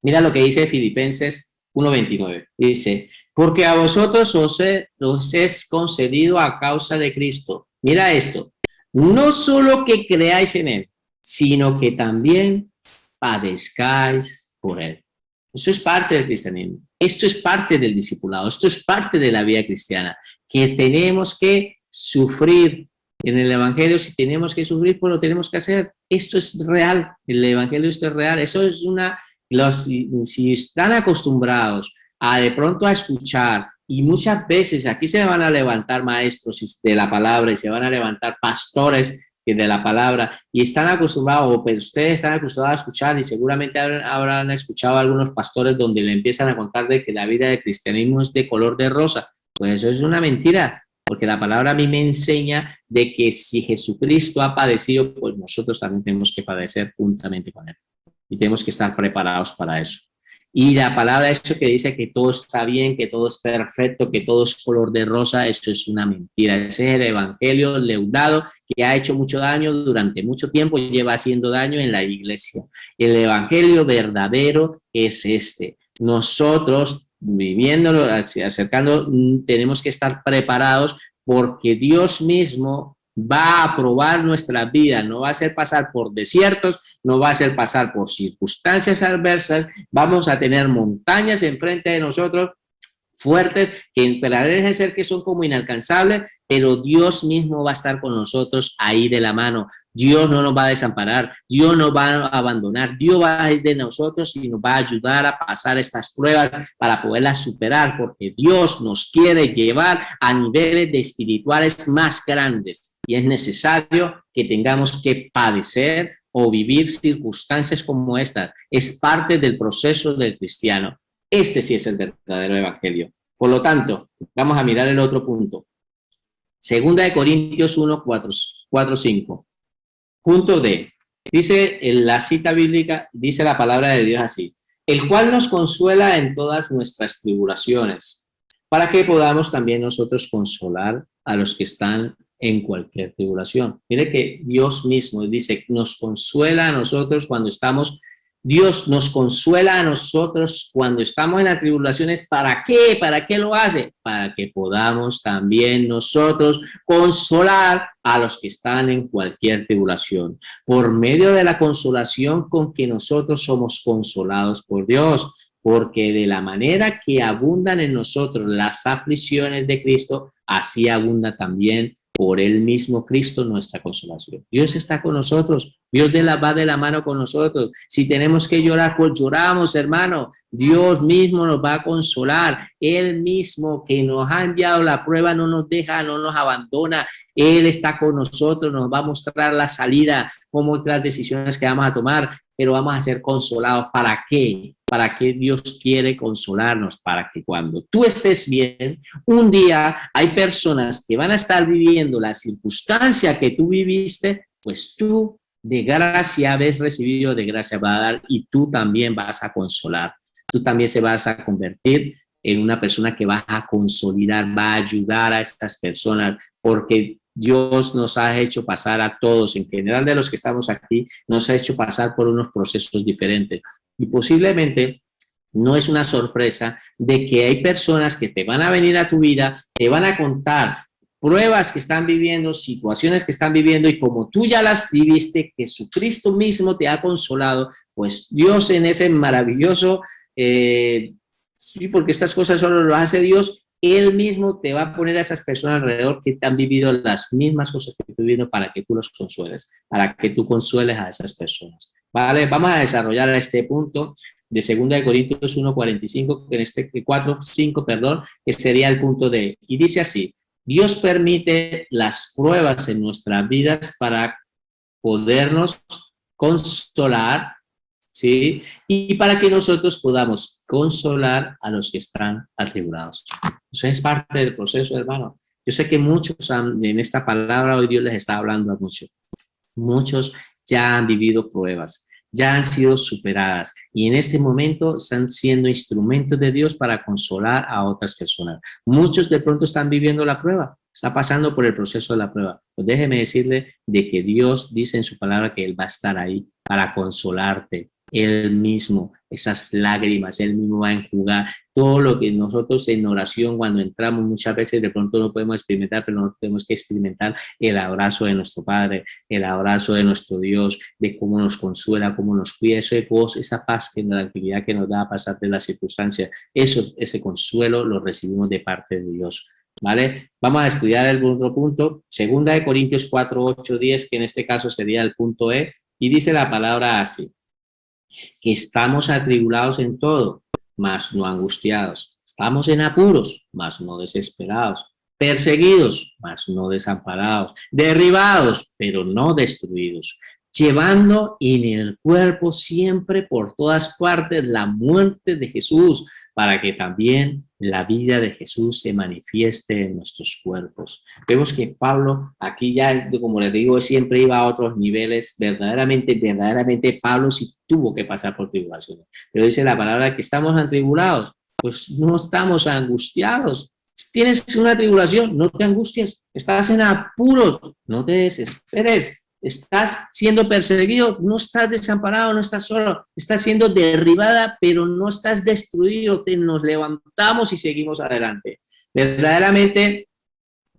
Mira lo que dice Filipenses 1:29. Dice, porque a vosotros os es concedido a causa de Cristo. Mira esto. No solo que creáis en Él, sino que también padezcáis por Él. Eso es parte del cristianismo. Esto es parte del discipulado. Esto es parte de la vida cristiana. Que tenemos que sufrir en el evangelio. Si tenemos que sufrir, pues lo tenemos que hacer. Esto es real. El evangelio esto es real. Eso es si están acostumbrados a de pronto a escuchar, y muchas veces aquí se van a levantar maestros de la palabra y se van a levantar pastores de la palabra y están acostumbrados, pero ustedes están acostumbrados a escuchar y seguramente habrán escuchado a algunos pastores donde le empiezan a contar de que la vida del cristianismo es de color de rosa. Pues eso es una mentira, porque la palabra a mí me enseña de que si Jesucristo ha padecido, pues nosotros también tenemos que padecer juntamente con Él y tenemos que estar preparados para eso. Y la palabra, eso que dice que todo está bien, que todo es perfecto, que todo es color de rosa, eso es una mentira. Ese es el evangelio leudado que ha hecho mucho daño durante mucho tiempo y lleva haciendo daño en la iglesia. El evangelio verdadero es este. Nosotros, viviéndolo, acercando, tenemos que estar preparados porque Dios mismo va a probar nuestra vida, no va a hacer pasar por desiertos, no va a hacer pasar por circunstancias adversas, vamos a tener montañas enfrente de nosotros fuertes que parece ser que son como inalcanzables, pero Dios mismo va a estar con nosotros ahí de la mano. Dios no nos va a desamparar, Dios nos va a abandonar, Dios va a ir de nosotros y nos va a ayudar a pasar estas pruebas para poderlas superar, porque Dios nos quiere llevar a niveles de espirituales más grandes. y es necesario que tengamos que padecer o vivir circunstancias como estas. Es parte del proceso del cristiano. Este sí es el verdadero evangelio. Por lo tanto, vamos a mirar el otro punto. Segunda de Corintios 1, 4, 5. Punto D. Dice en la cita bíblica, dice la palabra de Dios así: el cual nos consuela en todas nuestras tribulaciones, para que podamos también nosotros consolar a los que están en cualquier tribulación. Mire que Dios mismo dice, nos consuela a nosotros cuando estamos, Dios nos consuela a nosotros cuando estamos en las tribulaciones. ¿Para qué? ¿Para qué lo hace? Para que podamos también nosotros consolar a los que están en cualquier tribulación, por medio de la consolación con que nosotros somos consolados por Dios, porque de la manera que abundan en nosotros las aflicciones de Cristo, así abunda también por el mismo Cristo nuestra consolación. Dios está con nosotros, Dios va de la mano con nosotros. Si tenemos que llorar, pues lloramos, hermano. Dios mismo nos va a consolar. Él mismo que nos ha enviado la prueba no nos deja, no nos abandona. Él está con nosotros, nos va a mostrar la salida, cómo otras decisiones que vamos a tomar, pero vamos a ser consolados. ¿Para qué? ¿Para qué Dios quiere consolarnos? Para que cuando tú estés bien, un día hay personas que van a estar viviendo la circunstancia que tú viviste, pues tú de gracia habéis recibido, de gracia va a dar, y tú también vas a consolar. Tú también se vas a convertir en una persona que va a consolidar, va a ayudar a estas personas, porque Dios nos ha hecho pasar a todos, en general de los que estamos aquí, nos ha hecho pasar por unos procesos diferentes. Y posiblemente no es una sorpresa de que hay personas que te van a venir a tu vida, te van a contar pruebas que están viviendo, situaciones que están viviendo, y como tú ya las viviste, Jesucristo mismo te ha consolado, pues Dios en ese maravilloso, sí, porque estas cosas solo lo hace Dios, Él mismo te va a poner a esas personas alrededor que han vivido las mismas cosas que tú viviendo, para que tú los consueles, para que tú consueles a esas personas. Vale, vamos a desarrollar este punto de 2 Corintios 1:45, que en este 4:5, perdón, que sería el punto D. Y dice así: Dios permite las pruebas en nuestras vidas para podernos consolar, ¿sí? Y para que nosotros podamos consolar a los que están atribulados. Eso es parte del proceso, hermano. Yo sé que muchos en esta palabra hoy Dios les está hablando a muchos. Muchos ya han vivido pruebas, ya han sido superadas, y en este momento están siendo instrumentos de Dios para consolar a otras personas. Muchos de pronto están viviendo la prueba, está pasando por el proceso de la prueba. Pues déjeme decirle de que Dios dice en su palabra que Él va a estar ahí para consolarte. Él mismo, esas lágrimas, Él mismo va a enjugar todo lo que nosotros en oración, cuando entramos, muchas veces de pronto no podemos experimentar, pero no tenemos que experimentar el abrazo de nuestro Padre, el abrazo de nuestro Dios, de cómo nos consuela, cómo nos cuida, eso de gozo, esa paz, que la tranquilidad que nos da a pasar de las circunstancias, ese consuelo lo recibimos de parte de Dios. ¿Vale? Vamos a estudiar el otro punto, 2 Corintios 4, 8, 10, que en este caso sería el punto E, y dice la palabra así: que estamos atribulados en todo, mas no angustiados. Estamos en apuros, mas no desesperados. Perseguidos, mas no desamparados. Derribados, pero no destruidos. Llevando en el cuerpo siempre por todas partes la muerte de Jesús, para que también la vida de Jesús se manifieste en nuestros cuerpos. Vemos que Pablo aquí ya, como les digo, siempre iba a otros niveles. Verdaderamente Pablo sí tuvo que pasar por tribulaciones. Pero dice la palabra que estamos atribulados, pues no estamos angustiados. Tienes una tribulación, no te angusties. Estás en apuros, no te desesperes. Estás siendo perseguido, no estás desamparado, no estás solo, estás siendo derribada, pero no estás destruido. Nos levantamos y seguimos adelante. Verdaderamente,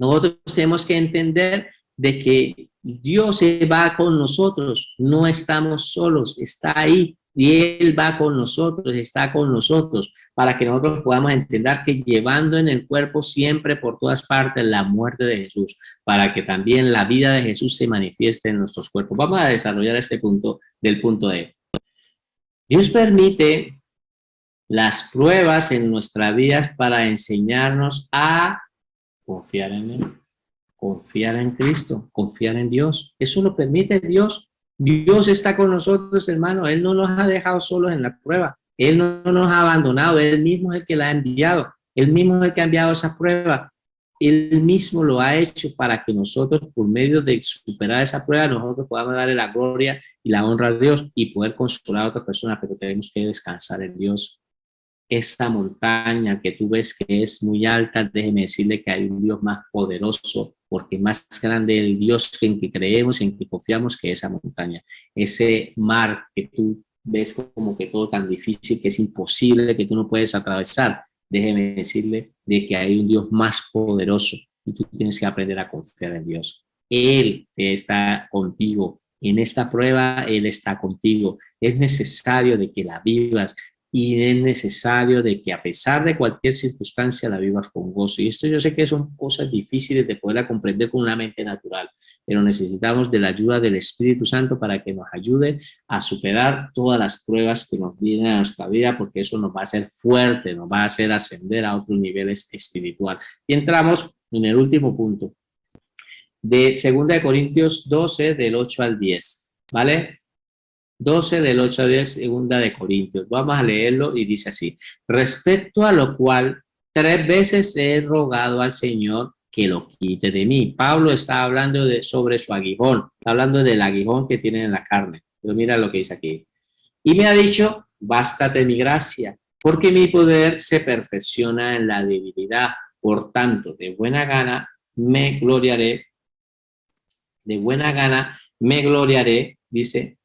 nosotros tenemos que entender de que Dios va con nosotros, no estamos solos, está ahí y Él va con nosotros, está con nosotros, para que nosotros podamos entender que llevando en el cuerpo siempre por todas partes la muerte de Jesús, para que también la vida de Jesús se manifieste en nuestros cuerpos. Vamos a desarrollar este punto del punto E. Dios permite las pruebas en nuestras vidas para enseñarnos a confiar en Él. confiar en Cristo, confiar en Dios. Eso lo permite Dios. Dios está con nosotros, hermano. Él no nos ha dejado solos en la prueba. Él no nos ha abandonado. Él mismo es el que la ha enviado. Él mismo es el que ha enviado esa prueba. Él mismo lo ha hecho para que nosotros, por medio de superar esa prueba, nosotros podamos darle la gloria y la honra a Dios y poder consolar a otra persona, pero tenemos que descansar en Dios. Esta montaña que tú ves que es muy alta, déjeme decirle que hay un Dios más poderoso, porque más grande el Dios en que creemos, en que confiamos, que esa montaña. Ese mar que tú ves como que todo tan difícil, que es imposible, que tú no puedes atravesar, déjeme decirle de que hay un Dios más poderoso y tú tienes que aprender a confiar en Dios. Él está contigo. En esta prueba, Él está contigo. Es necesario de que la vivas. Y es necesario de que a pesar de cualquier circunstancia la vivas con gozo. Y esto yo sé que son cosas difíciles de poder comprender con una mente natural, pero necesitamos de la ayuda del Espíritu Santo para que nos ayude a superar todas las pruebas que nos vienen a nuestra vida, porque eso nos va a hacer fuerte, nos va a hacer ascender a otros niveles espiritual. Y entramos en el último punto, de 2 Corintios 12, del 8 al 10, ¿vale? 12 del 8 a 10, segunda de Corintios. Vamos a leerlo y dice así: respecto a lo cual 3 veces he rogado al Señor que lo quite de mí. Pablo está hablando sobre su aguijón, está hablando del aguijón que tiene en la carne. Pero mira lo que dice aquí. Y me ha dicho, bástate mi gracia, porque mi poder se perfecciona en la debilidad. Por tanto, de buena gana me gloriaré, dice,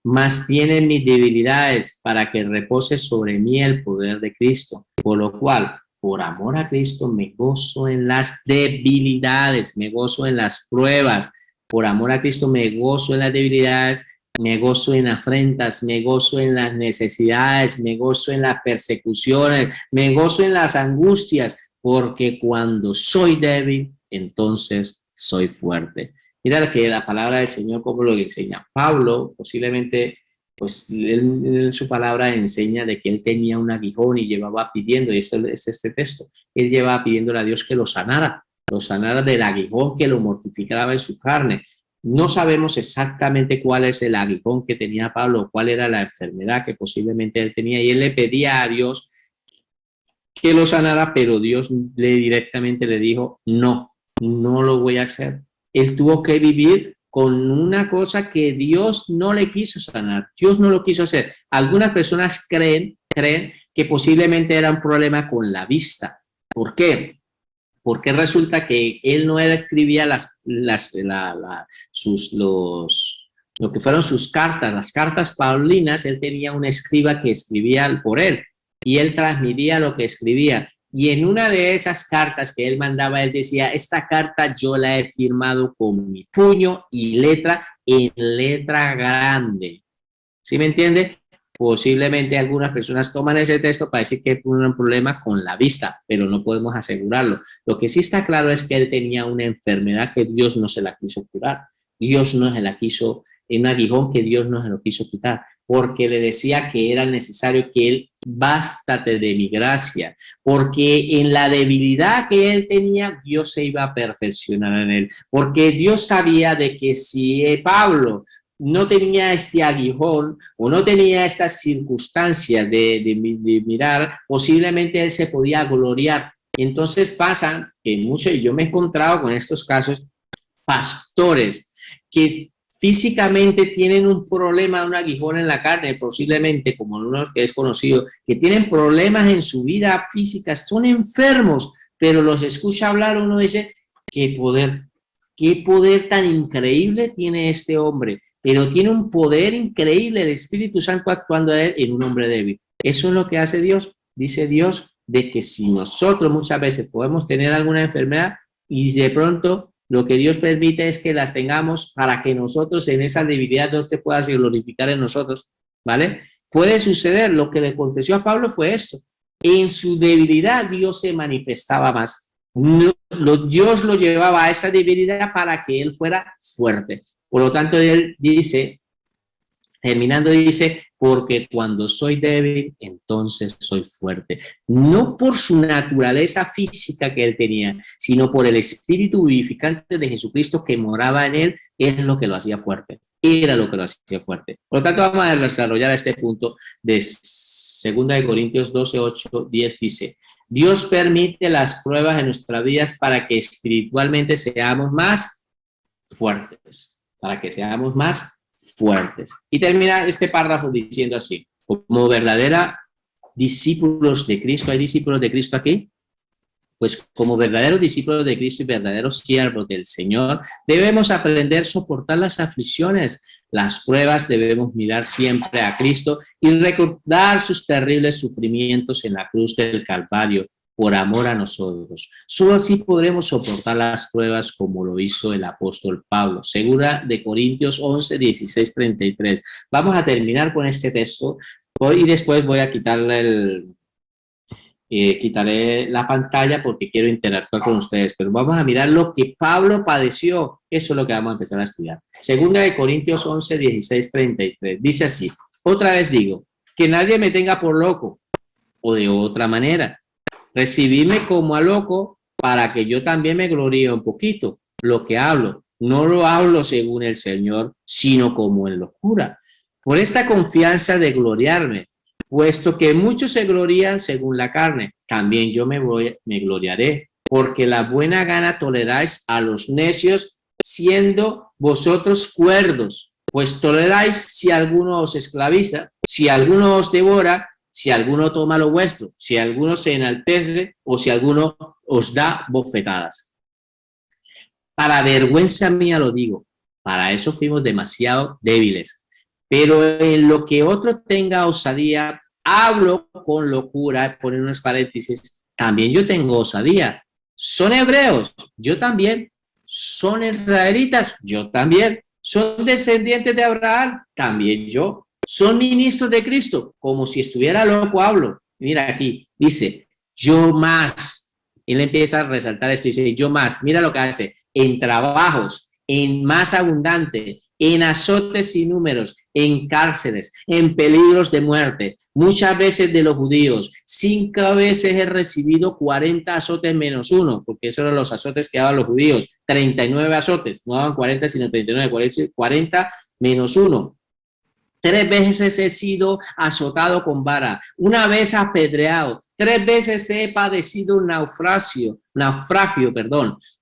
más bien en mis debilidades, para que repose sobre mí el poder de Cristo. Por lo cual, por amor a Cristo, me gozo en las debilidades, me gozo en las pruebas. Por amor a Cristo, me gozo en las debilidades, me gozo en afrentas, me gozo en las necesidades, me gozo en las persecuciones, me gozo en las angustias, porque cuando soy débil, entonces soy fuerte. Mira que la palabra del Señor como lo enseña. Pablo posiblemente, pues él su palabra enseña de que él tenía un aguijón y llevaba pidiendo, y esto es este texto, él llevaba pidiéndole a Dios que lo sanara del aguijón que lo mortificaba en su carne. No sabemos exactamente cuál es el aguijón que tenía Pablo, cuál era la enfermedad que posiblemente él tenía, y él le pedía a Dios que lo sanara, pero Dios directamente le dijo, no lo voy a hacer. Él tuvo que vivir con una cosa que Dios no le quiso sanar, Dios no lo quiso hacer. Algunas personas creen que posiblemente era un problema con la vista. ¿Por qué? Porque resulta que él no escribía lo que fueron sus cartas, las cartas paulinas. Él tenía un escriba que escribía por él y él transmitía lo que escribía. Y en una de esas cartas que él mandaba, él decía, esta carta yo la he firmado con mi puño y letra en letra grande. ¿Sí me entiende? Posiblemente algunas personas toman ese texto para decir que hay un problema con la vista, pero no podemos asegurarlo. Lo que sí está claro es que él tenía una enfermedad que Dios no se la quiso curar. Dios no se la quiso, un aguijón que Dios no se lo quiso quitar, porque le decía que era necesario que él, bástate de mi gracia, porque en la debilidad que él tenía, Dios se iba a perfeccionar en él, porque Dios sabía de que si Pablo no tenía este aguijón o no tenía estas circunstancias de mirar, posiblemente él se podía gloriar. Entonces pasa que muchos, y yo me he encontrado con estos casos, pastores que físicamente tienen un problema, un aguijón en la carne, posiblemente como uno que es conocido, que tienen problemas en su vida física, son enfermos, pero los escucha hablar, uno dice, qué poder tan increíble tiene este hombre, pero tiene un poder increíble, el Espíritu Santo actuando a él en un hombre débil. Eso es lo que hace Dios, dice Dios, de que si nosotros muchas veces podemos tener alguna enfermedad y de pronto lo que Dios permite es que las tengamos para que nosotros en esa debilidad Dios te pueda glorificar en nosotros, ¿vale? Puede suceder, lo que le aconteció a Pablo fue esto, en su debilidad Dios se manifestaba más. Dios lo llevaba a esa debilidad para que él fuera fuerte. Por lo tanto, él dice, terminando, dice, porque cuando soy débil, entonces soy fuerte. No por su naturaleza física que él tenía, sino por el espíritu vivificante de Jesucristo que moraba en él, es lo que lo hacía fuerte. Era lo que lo hacía fuerte. Por lo tanto, vamos a desarrollar este punto de 2 Corintios 12, 8, 10, dice: Dios permite las pruebas en nuestras vidas para que espiritualmente seamos más fuertes, para que seamos más fuertes. Y termina este párrafo diciendo así: como verdadera discípulos de Cristo, ¿hay discípulos de Cristo aquí? Pues como verdaderos discípulos de Cristo y verdaderos siervos del Señor, debemos aprender a soportar las aflicciones, las pruebas, debemos mirar siempre a Cristo y recordar sus terribles sufrimientos en la cruz del Calvario por amor a nosotros. Solo así podremos soportar las pruebas como lo hizo el apóstol Pablo. 2 Corintios 11, 16, 33. Vamos a terminar con este texto y después voy a quitarle quitaré la pantalla porque quiero interactuar con ustedes, pero vamos a mirar lo que Pablo padeció. Eso es lo que vamos a empezar a estudiar. 2 Corintios 11, 16, 33. Dice así: otra vez digo, que nadie me tenga por loco, o de otra manera, recibidme como a loco para que yo también me gloríe un poquito. Lo que hablo, no lo hablo según el Señor, sino como en locura. Por esta confianza de gloriarme, puesto que muchos se glorían según la carne, también yo me gloriaré, porque la buena gana toleráis a los necios, siendo vosotros cuerdos, pues toleráis si alguno os esclaviza, si alguno os devora, si alguno toma lo vuestro, si alguno se enaltece o si alguno os da bofetadas. Para vergüenza mía lo digo, para eso fuimos demasiado débiles. Pero en lo que otro tenga osadía, hablo con locura, poner unos paréntesis, también yo tengo osadía. ¿Son hebreos? Yo también. ¿Son israelitas? Yo también. ¿Son descendientes de Abraham? También yo. ¿Son ministros de Cristo? Como si estuviera loco hablo. Mira aquí, dice, yo más. Él empieza a resaltar esto, dice, yo más. Mira lo que hace, en trabajos, en más abundante, en azotes sin números, en cárceles, en peligros de muerte, muchas veces de los judíos. 5 veces he recibido 40 azotes menos 1, porque esos eran los azotes que daban los judíos. 39 azotes, no daban 40 sino 39, 40 menos 1. 3 veces he sido azotado con vara, 1 vez apedreado, 3 veces he padecido un naufragio,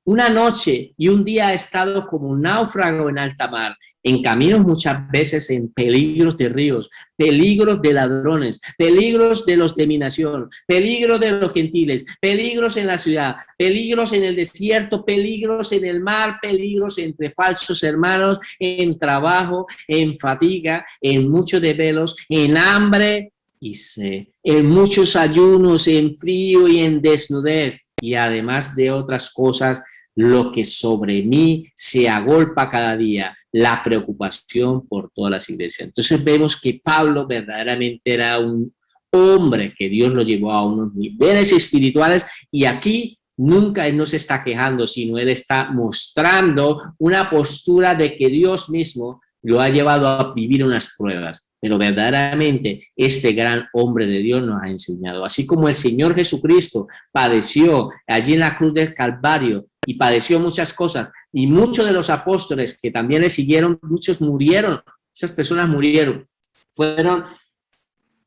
1 noche y 1 día he estado como un náufrago en alta mar, en caminos muchas veces en peligros de ríos, peligros de ladrones, peligros de los de mi nación, peligros de los gentiles, peligros en la ciudad, peligros en el desierto, peligros en el mar, peligros entre falsos hermanos, en trabajo, en fatiga, en muchos desvelos, en hambre y sed, en muchos ayunos, en frío y en desnudez, y además de otras cosas, lo que sobre mí se agolpa cada día, la preocupación por todas las iglesias. Entonces vemos que Pablo verdaderamente era un hombre que Dios lo llevó a unos niveles espirituales, y aquí nunca él no se está quejando, sino él está mostrando una postura de que Dios mismo lo ha llevado a vivir unas pruebas. Pero verdaderamente este gran hombre de Dios nos ha enseñado, así como el Señor Jesucristo padeció allí en la cruz del Calvario y padeció muchas cosas, y muchos de los apóstoles que también le siguieron, muchos murieron, esas personas murieron,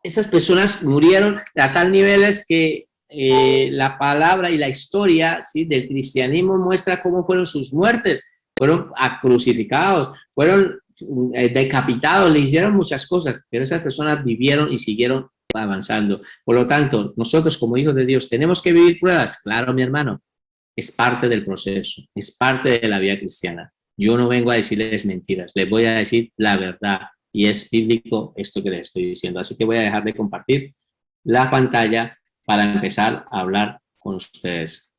esas personas murieron a tal niveles que la palabra y la historia, ¿sí?, del cristianismo muestra cómo fueron sus muertes. Fueron crucificados, fueron decapitados, le hicieron muchas cosas, pero esas personas vivieron y siguieron avanzando. Por lo tanto, nosotros como hijos de Dios tenemos que vivir pruebas. Claro, mi hermano, es parte del proceso, es parte de la vida cristiana. Yo no vengo a decirles mentiras, les voy a decir la verdad, y es bíblico esto que les estoy diciendo. Así que voy a dejar de compartir la pantalla para empezar a hablar con ustedes.